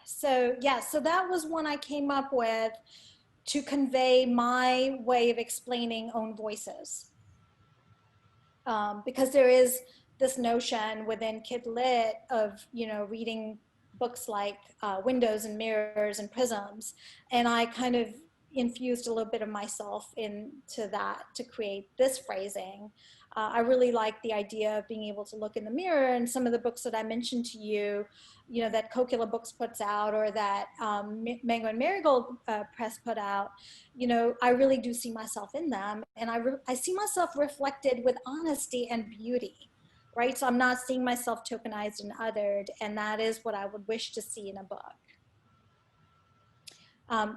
So yeah, so that was one I came up with to convey my way of explaining own voices. Because there is this notion within Kid Lit of, reading books like Windows and Mirrors and Prisms. And I kind of infused a little bit of myself into that to create this phrasing. I really like the idea of being able to look in the mirror, and some of the books that I mentioned to you, that Kokila Books puts out, or that Mango and Marigold Press put out, I really do see myself in them, and I see myself reflected with honesty and beauty, right? So I'm not seeing myself tokenized and othered, and that is what I would wish to see in a book.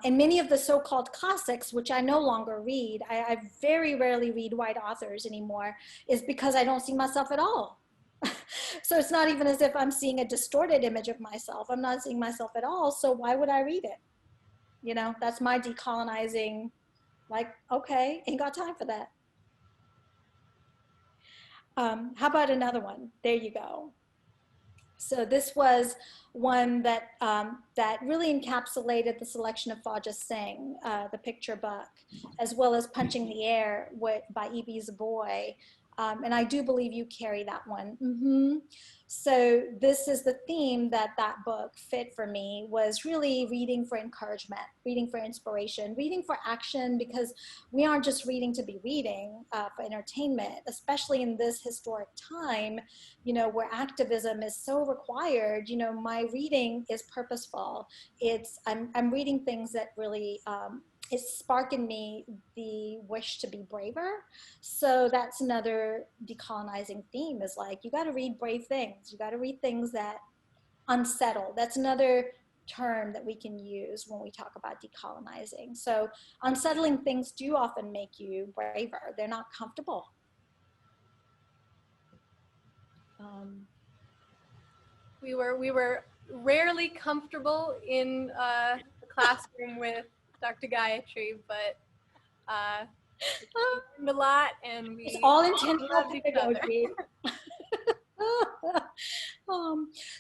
And many of the so-called classics, which I no longer read, I very rarely read white authors anymore, is because I don't see myself at all. So it's not even as if I'm seeing a distorted image of myself. I'm not seeing myself at all, so why would I read it? That's my decolonizing, like, okay, ain't got time for that. How about another one? There you go. So this was one that that really encapsulated the selection of Fawja Singh, the picture book, as well as Punching the Air by E.B. Zaboy. And I do believe you carry that one. Mm-hmm. So this is the theme that book fit for me, was really reading for encouragement, reading for inspiration, reading for action, because we aren't just reading to be reading for entertainment, especially in this historic time, where activism is so required. My reading is purposeful. I'm reading things that really it's sparking me the wish to be braver. So that's another decolonizing theme, is like, you got to read brave things. You got to read things that unsettle. That's another term that we can use when we talk about decolonizing. So unsettling things do often make you braver. They're not comfortable. We were rarely comfortable in the classroom with Dr. Gayatri, but we learned a lot, and It's we all intentional loved each other. pedagogy.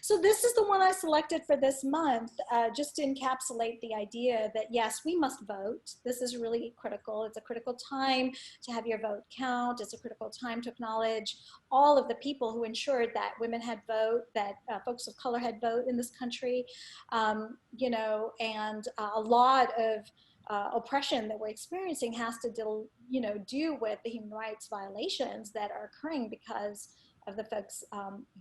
So this is the one I selected for this month, just to encapsulate the idea that yes, we must vote. This is really critical. It's a critical time to have your vote count. It's a critical time to acknowledge all of the people who ensured that women had vote, that folks of color had vote in this country, you know, and a lot of oppression that we're experiencing has to deal, you know, do with the human rights violations that are occurring because of the folks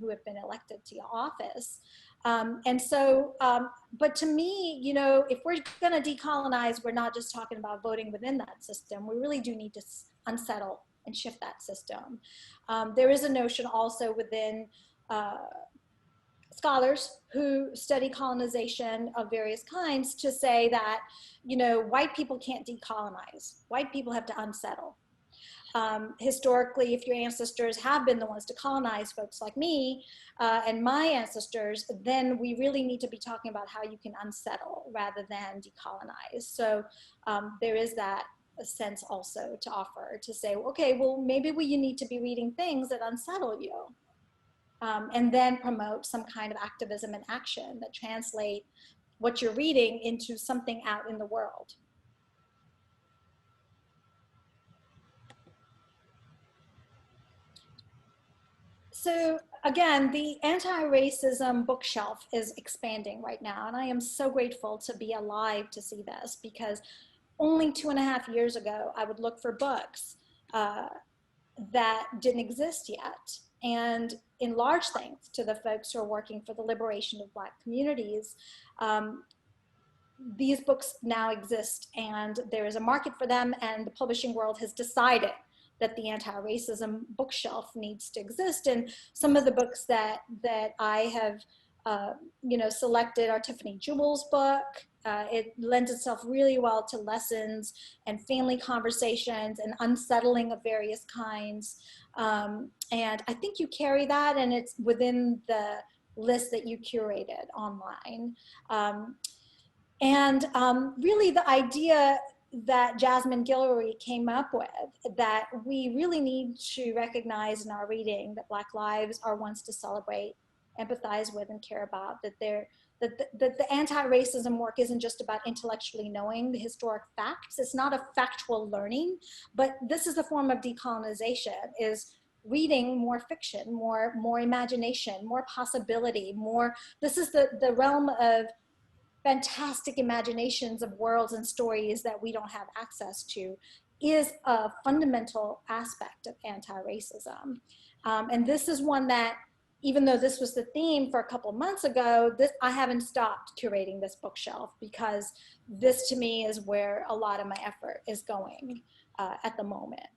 who have been elected to office. But to me, you know, if we're going to decolonize, we're not just talking about voting within that system. We really do need to unsettle and shift that system. There is a notion also within scholars who study colonization of various kinds to say that, you know, white people can't decolonize. White people have to unsettle. Historically, if your ancestors have been the ones to colonize folks like me and my ancestors, then we really need to be talking about how you can unsettle rather than decolonize. So there is that sense also to offer to say, okay, well, maybe you need to be reading things that unsettle you. And then promote some kind of activism and action that translate what you're reading into something out in the world. So again, the anti-racism bookshelf is expanding right now, and I am so grateful to be alive to see this, because only 2.5 years ago, I would look for books that didn't exist yet. And in large thanks to the folks who are working for the liberation of Black communities, these books now exist, and there is a market for them, and the publishing world has decided that the anti-racism bookshelf needs to exist. And some of the books that I have you know, selected are Tiffany Jewell's book. It lends itself really well to lessons and family conversations and unsettling of various kinds. And I think you carry that, and it's within the list that you curated online. Really the idea that Jasmine Guillory came up with, that we really need to recognize in our reading that Black lives are ones to celebrate, empathize with, and care about, that the anti-racism work isn't just about intellectually knowing the historic facts. It's not a factual learning, but this is a form of decolonization, is reading more fiction, more imagination, more possibility, more, this is the realm of fantastic imaginations of worlds and stories that we don't have access to, is a fundamental aspect of anti-racism. And this is one that, even though this was the theme for a couple months ago, I haven't stopped curating this bookshelf, because this to me is where a lot of my effort is going at the moment.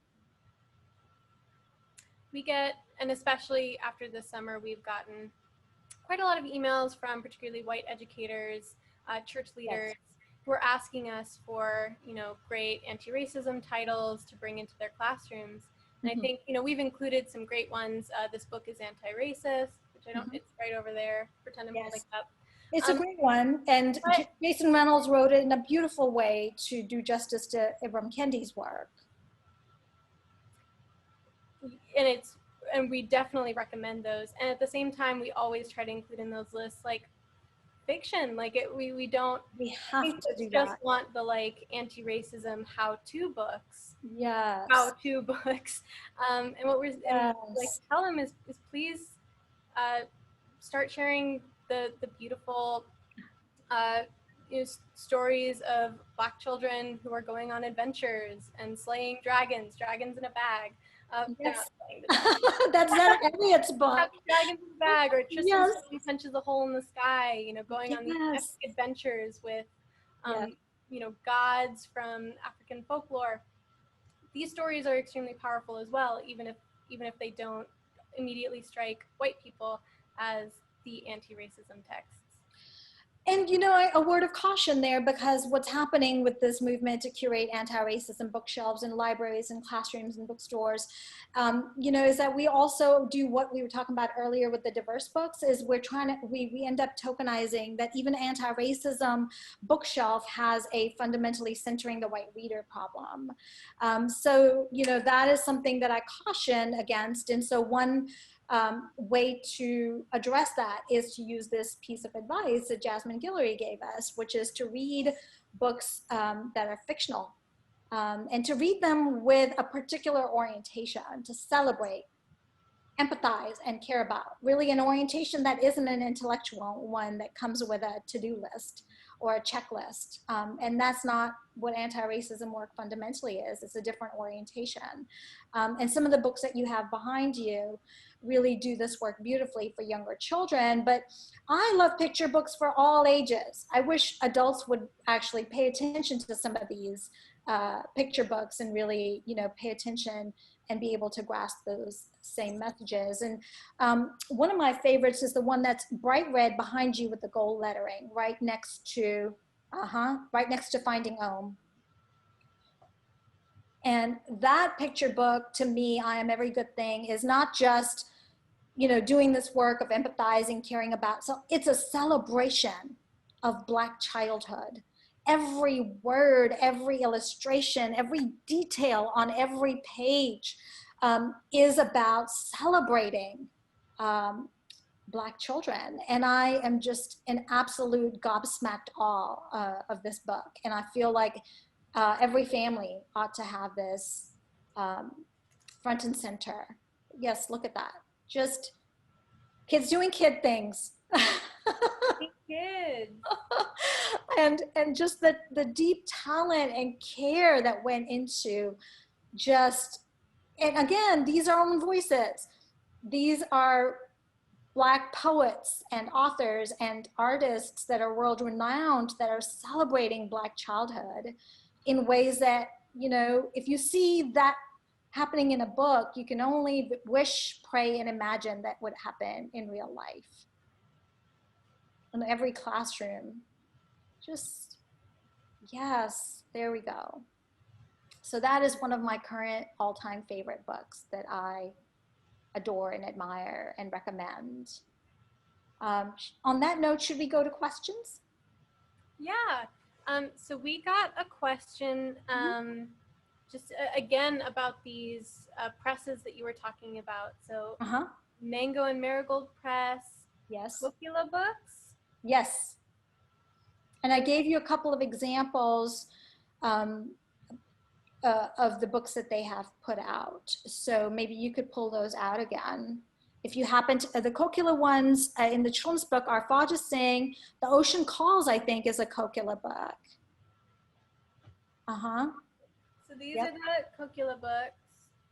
We get, and especially after this summer, we've gotten quite a lot of emails from particularly white educators, church leaders, yes, who are asking us for, you know, great anti-racism titles to bring into their classrooms. And I think, you know, we've included some great ones. This book is anti-racist, which I don't, it's right over there. Pretend I'm holding up. It's a great one, and Jason Reynolds wrote it in a beautiful way to do justice to Ibram Kendi's work. And we definitely recommend those. And at the same time, we always try to include in those lists like fiction. Like we have to do that. Just want the like anti-racism how-to books. Yes. How-to books. And what we're like tell them is please start sharing the beautiful you know, stories of Black children who are going on adventures and slaying dragons in a bag. Yes. That's Zeta Elliott's book. Dragons in a bag, or Tristan punches a hole in the sky. You know, going on these epic adventures with, you know, gods from African folklore. These stories are extremely powerful as well, even if they don't immediately strike white people as the anti-racism texts. And, a word of caution there, because what's happening with this movement to curate anti-racism bookshelves in libraries and classrooms and bookstores, is that we also do what we were talking about earlier with the diverse books, is we end up tokenizing that even anti-racism bookshelf has a fundamentally centering the white reader problem. So, that is something that I caution against. And so one way to address that is to use this piece of advice that Jasmine Guillory gave us, which is to read books that are fictional, and to read them with a particular orientation, to celebrate, empathize, and care about. Really an orientation that isn't an intellectual one that comes with a to-do list or a checklist. And that's not what anti-racism work fundamentally is. It's a different orientation. And some of the books that you have behind you really do this work beautifully for younger children, but I love picture books for all ages. I wish adults would actually pay attention to some of these picture books and really, pay attention and be able to grasp those same messages. And one of my favorites is the one that's bright red behind you with the gold lettering, right next to Finding Om. And that picture book, to me, I Am Every Good Thing, is not just, doing this work of empathizing, caring about, so it's a celebration of Black childhood. Every word, every illustration, every detail on every page is about celebrating Black children. And I am just in absolute gobsmacked awe of this book. And I feel like every family ought to have this front and center. Yes, look at that. Just kids doing kid things. Kids. and just the deep talent and care that went into just, and again, these are own voices. These are Black poets and authors and artists that are world renowned, that are celebrating Black childhood in ways that, if you see that happening in a book, you can only wish, pray, and imagine that would happen in real life. In every classroom. Just, yes, there we go. So that is one of my current all-time favorite books that I adore and admire and recommend. On that note, should we go to questions? Yeah. So we got a question just again about these presses that you were talking about. So Mango and Marigold Press. Yes. Cocula Books. Yes. And I gave you a couple of examples of the books that they have put out. So maybe you could pull those out again. If you happen to, the Cocula ones in the children's book are Faja Singh. The Ocean Calls, I think, is a Cocula book. So these are the Cocula books.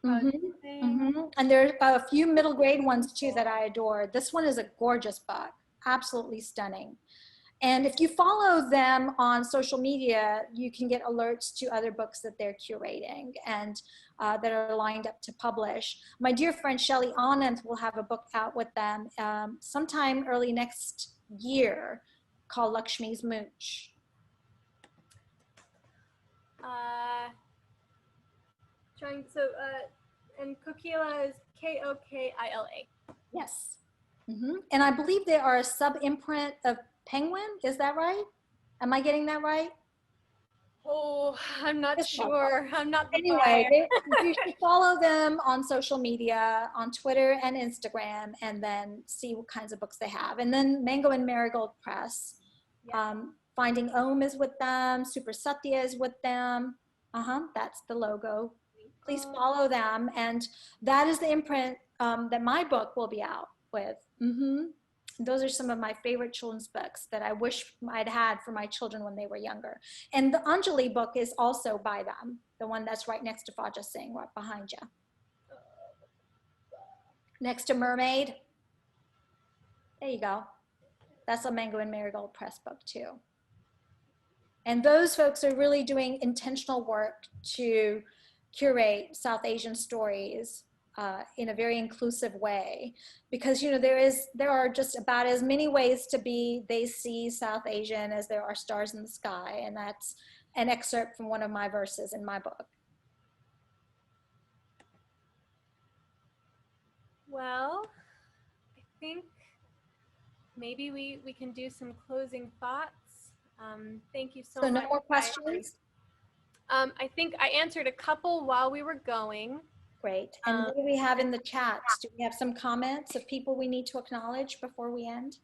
And there are a few middle grade ones too that I adore. This one is a gorgeous book, absolutely stunning. And if you follow them on social media, you can get alerts to other books that they're curating and that are lined up to publish. My dear friend Shelley Anand will have a book out with them sometime early next year called Lakshmi's Mooch. And Cocula is Kokila. Yes. And I believe they are a sub-imprint of Penguin. Is that right? Am I getting that right? Oh, I'm not sure. I'm not the anyway, you should follow them on social media, on Twitter and Instagram, and then see what kinds of books they have. And then Mango and Marigold Press. Finding Om is with them. Super Satya is with them. That's the logo. Please follow them. And that is the imprint that my book will be out with. Those are some of my favorite children's books that I wish I'd had for my children when they were younger. And the Anjali book is also by them, the one that's right next to Faja Singh, right behind you. Next to Mermaid. There you go. That's a Mango and Marigold Press book too. And those folks are really doing intentional work to curate South Asian stories in a very inclusive way, because there are just about as many ways to be they see South Asian as there are stars in the sky, and that's an excerpt from one of my verses in my book. Well, I think maybe we can do some closing thoughts. Thank you so So much. no more questions? I think I answered a couple while we were going. Great. And what do we have in the chats? Do we have some comments of people we need to acknowledge before we end?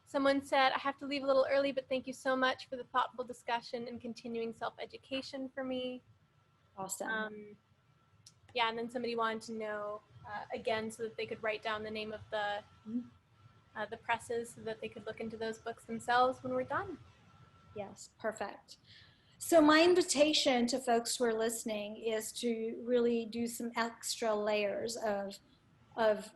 Someone said, I have to leave a little early, but thank you so much for the thoughtful discussion and continuing self-education for me. Awesome. Yeah, and then somebody wanted to know, again, so that they could write down the name of the presses so that they could look into those books themselves when we're done. Yes, perfect. So my invitation to folks who are listening is to really do some extra layers of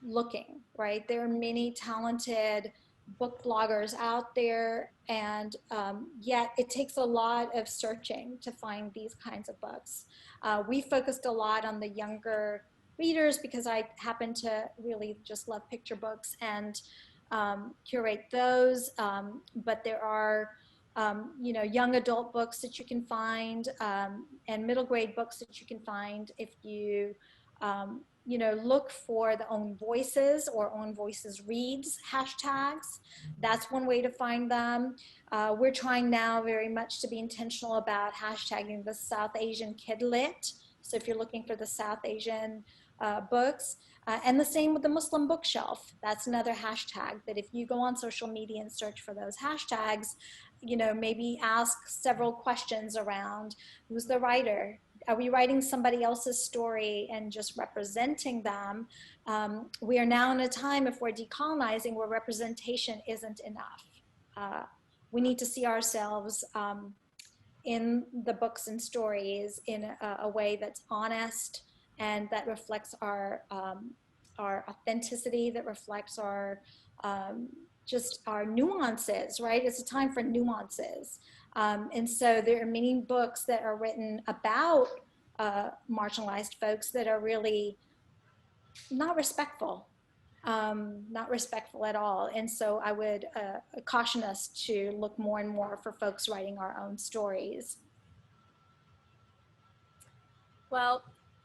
looking, right? There are many talented book bloggers out there, and yet it takes a lot of searching to find these kinds of books. We focused a lot on the younger readers because I happen to really just love picture books and curate those, but there are young adult books that you can find, and middle grade books that you can find if you look for the Own Voices or Own Voices Reads hashtags. That's one way to find them. We're trying now very much to be intentional about hashtagging the South Asian Kid Lit. So if you're looking for the South Asian books, and the same with the Muslim bookshelf. That's another hashtag that if you go on social media and search for those hashtags, maybe ask several questions around who's the writer. Are we writing somebody else's story and just representing them? We are now in a time, if we're decolonizing, where representation isn't enough. We need to see ourselves in the books and stories in a way that's honest and that reflects our authenticity, that reflects our just our nuances, right? It's a time for nuances. And so there are many books that are written about marginalized folks that are really not respectful, not respectful at all. And so I would caution us to look more and more for folks writing our own stories. Well,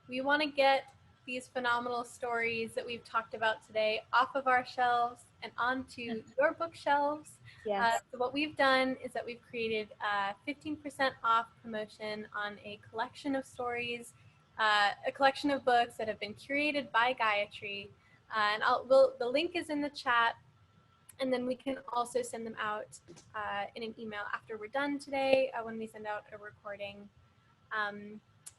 we want to get these phenomenal stories that we've talked about today off of our shelves and onto your bookshelves. Yes. So what we've done is that we've created a 15% off promotion on a collection of stories, a collection of books that have been curated by Gayatri. And the link is in the chat, and then we can also send them out in an email after we're done today when we send out a recording.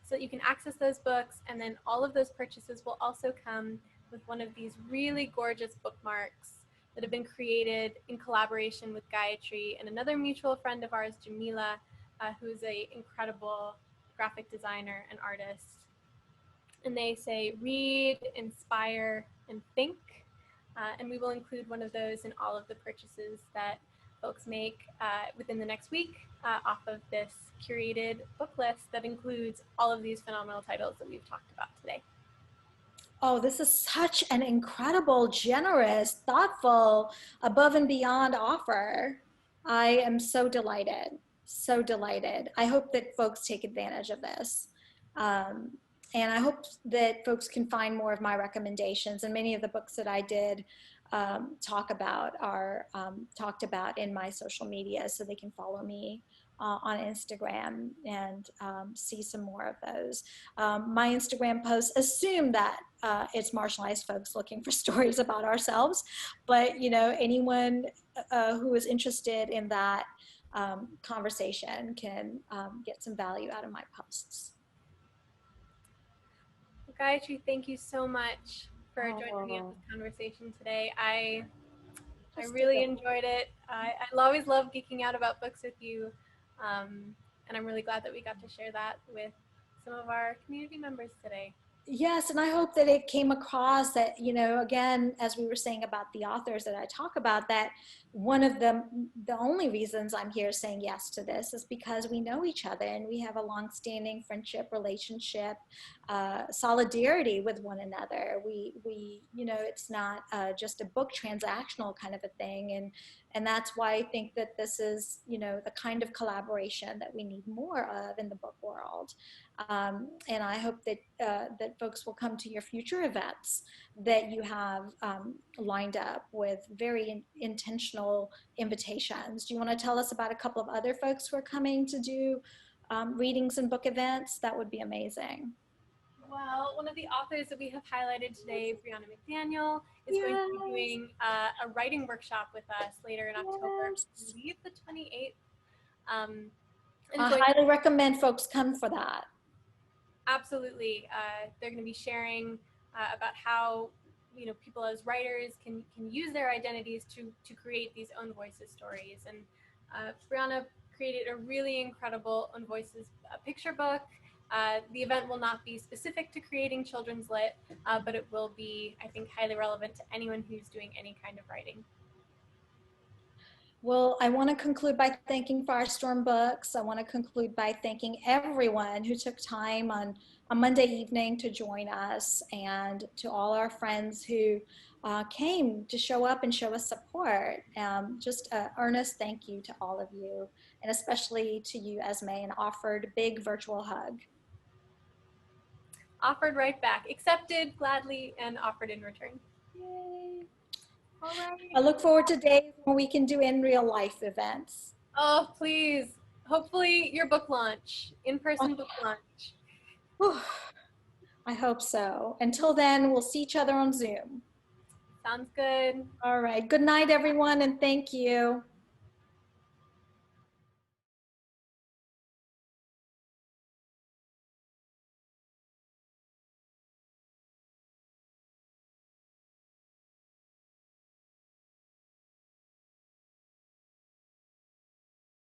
So that you can access those books, and then all of those purchases will also come with one of these really gorgeous bookmarks that have been created in collaboration with Gayatri and another mutual friend of ours, Jamila, who's an incredible graphic designer and artist. And they say, read, inspire, and think. And we will include one of those in all of the purchases that folks make within the next week off of this curated book list that includes all of these phenomenal titles that we've talked about today. Oh, this is such an incredible, generous, thoughtful, above and beyond offer. I am so delighted, so delighted. I hope that folks take advantage of this. And I hope that folks can find more of my recommendations, and many of the books that I did talk about are talked about in my social media, so they can follow me on Instagram and see some more of those. My Instagram posts assume that it's marginalized folks looking for stories about ourselves, but anyone who is interested in that conversation can get some value out of my posts. Well, Gayatri, thank you so much for joining me in this conversation today. I really enjoyed it. I'll always love geeking out about books with you. And I'm really glad that we got to share that with some of our community members today. Yes, and I hope that it came across that, you know, again, as we were saying about the authors that I talk about, that one of the only reasons I'm here saying yes to this is because we know each other and we have a long-standing friendship, relationship, solidarity with one another. You know, it's not just a book transactional kind of a thing, and that's why I think that this is, you know, the kind of collaboration that we need more of in the book world. And I hope that that folks will come to your future events that you have lined up with very intentional invitations. Do you want to tell us about a couple of other folks who are coming to do readings and book events? That would be amazing. Well, one of the authors that we have highlighted today, Brianna Mcdaniel, is going to be Yes, doing a writing workshop with us later in October, I yes. believe the 28th. Um, and I going highly recommend folks come for that. Absolutely, they're going to be sharing about how people as writers can use their identities to create these own voices stories. And Brianna created a really incredible own voices picture book. The event will not be specific to creating children's lit, but it will be, I think, highly relevant to anyone who's doing any kind of writing. Well, I want to conclude by thanking Firestorm Books. I want to conclude by thanking everyone who took time on a Monday evening to join us, and to all our friends who came to show up and show us support. Just an earnest thank you to all of you, and especially to you, Esme, and offered a big virtual hug. Offered right back, accepted gladly, and offered in return. Yay. All I right. look forward to days when we can do in real life events. Oh, please. Hopefully your book launch, in-person book launch. Whew. I hope so. Until then, we'll see each other on Zoom. Sounds good. All right. Good night, everyone, and thank you.